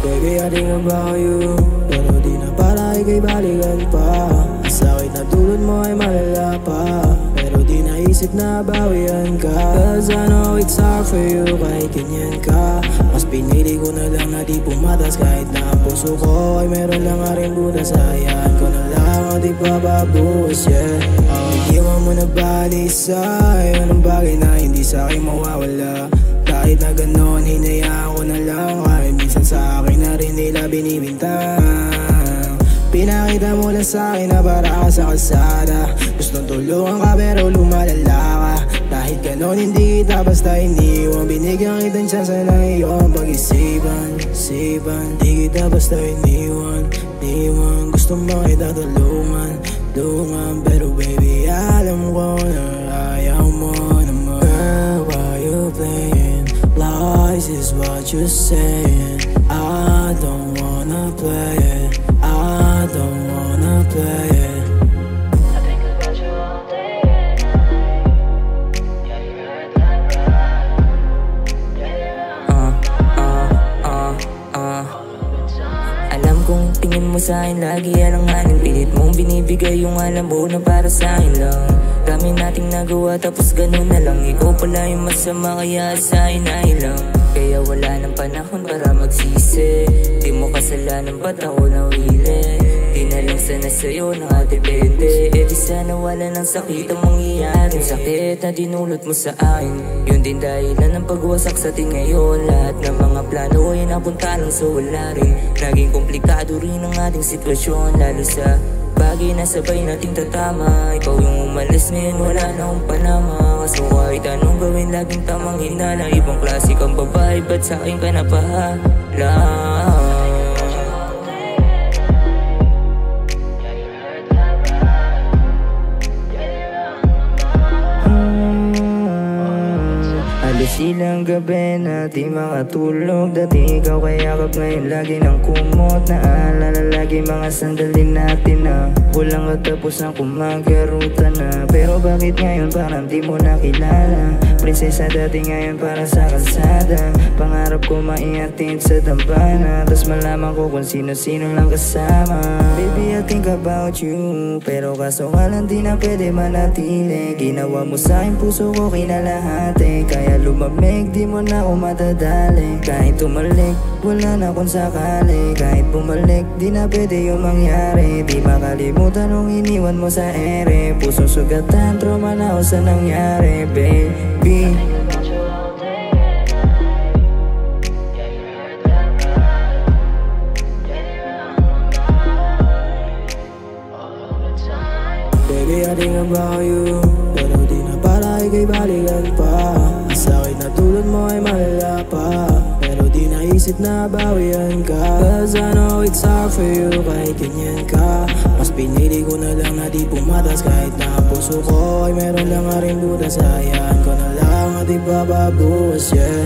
Baby, I think about you, pero di na para ika'y balikan pa. Sakit na tulad mo ay malala pa, pero di naisip na bawian ka. Cause I know it's hard for you kahit ganyan ka. Mas pinili ko na lang na di pumatas, kahit na ang puso ko ay meron lang rin butas. Hayaan ko na lang at di pababukas, yeah. Iwan mo na balisa, yun ang bagay na hindi sa'kin mawawala. Kahit na ganon, hinayaan ko na lang, kahit minsan sa akin na rin nila binibintang. Pinakita mo lang sa'kin na para ka sa kalsada. Gustong tulungan ka pero lumalala ka. Kahit ganon hindi kita basta iniwan. Binigyan kitang tsansa ng iyong pag-isipan. Di kita basta iniwan. Gusto mo kita tulungan. Pero baby alam ko na ayaw mo naman. Girl, why you playing? Lies is what you're saying. I don't wanna play it. I don't wanna play it. I think about you all day and night. Yeah, you heard that right. Alam kong tingin mo sa'kin lagi alang-alang. Pilit mong binibigay yung alam mo na para sa'kin lang. Dami nating nagawa tapos ganun na lang. Ikaw pala yung masama kaya sa'kin ay lang. Kaya wala nang panahon para magsisi. Di mo kasalanan ba't ako nawili? Di na lang sana sa'yo nakadepende. E di sana wala ng sakit ang mangyayari. Sakit na dinulot mo sa akin, yun din dahilan ng pagwasak sa atin ngayon. Lahat ng mga plano ay napunta lang sa wala rin. Naging komplikado rin ang ating sitwasyon, lalo sa bagay na sabay nating tatama. Ikaw yung umalis ngayon wala na akong panama. Kaso kahit anong gawin laging tamang hinala. Ibang klase kang babae ba't sa'kin ka napahala? Silang gabi na di makatulog. Dati ikaw kayakap, ngayon lagi nang kumot. Naalala lagi mga sandali natin na kulang katapos ng kumagaruta na. Pero bakit ngayon parang di mo nakilala? Prinsesa dati ngayon para sa kalsada. Pangarap ko maiatid sa dambana, tas malaman ko kung sino-sino lang kasama. Baby, I think about you, pero kaso nga lang di na pwede manatili. Ginawa mo sa'kin puso ko kinalahati, kaya lumamig di mo na ako matadali. Kahit tumalik wala na kung sakali. Kahit bumalik di na pwede yung mangyari. Di makalimutan nung iniwan mo sa ere. Pusong sugatan, trauma na ako sa nangyari, baby. About you all day and night. Yeah, you heard that right. Yeah, you're on my mind all the time. Baby, I think about you, pero di na para ika'y balikan pa. Sakit na tulad mo ay malala pa, pero di naisip na bawian ka. Cause I know it's hard for you kahit ganyan ka. Mas pinili ko na lang na di pumatas, kahit na ang puso ko ay meron lang rin butas. Hayaan ko na lang at di pababukas, yeah.